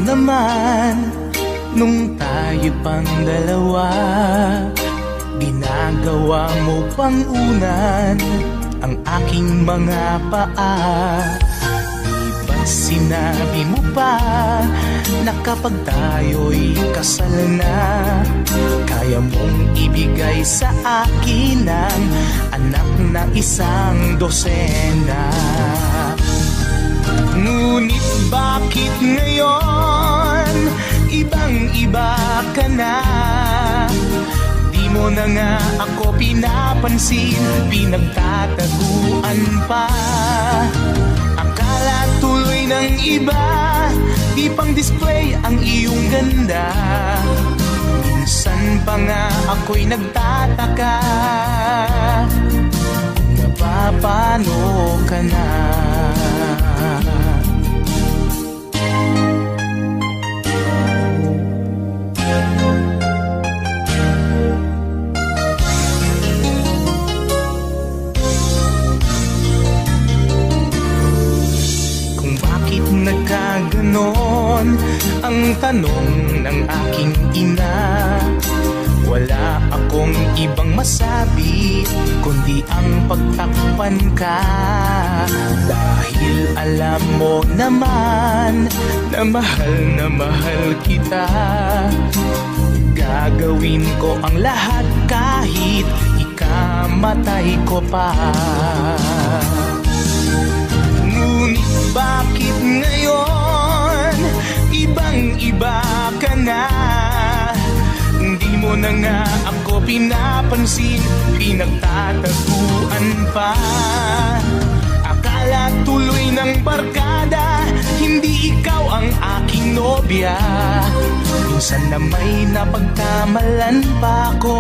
naman nung tayo pang dalawa. Ginagawa mo pang unan ang aking mga paa. Di ba sinabi mo pa na kapag tayo'y kasal na, kaya mong ibigay sa akin ang anak na 1 dosena? Ngunit bakit ngayon ibang-iba ka na? Di mo na nga ako pinapansin, pinagtataguan pa. Akala tuloy ng iba, di pang display ang iyong ganda. Minsan pa nga ako'y nagtataka kung napapano ka na. Nagkaganon ang tanong ng aking ina. Wala akong ibang masabi kundi ang pagtakpan ka. Dahil alam mo naman na mahal kita. Gagawin ko ang lahat kahit ikamatay ko pa. Ngunit bakit ngayon ibang-iba ka na? Di mo na nga ako pinapansin, pinagtataguan pa. Akala tuloy ng barkada, hindi ikaw ang aking nobya. Minsan na may napagkamalan pa ako.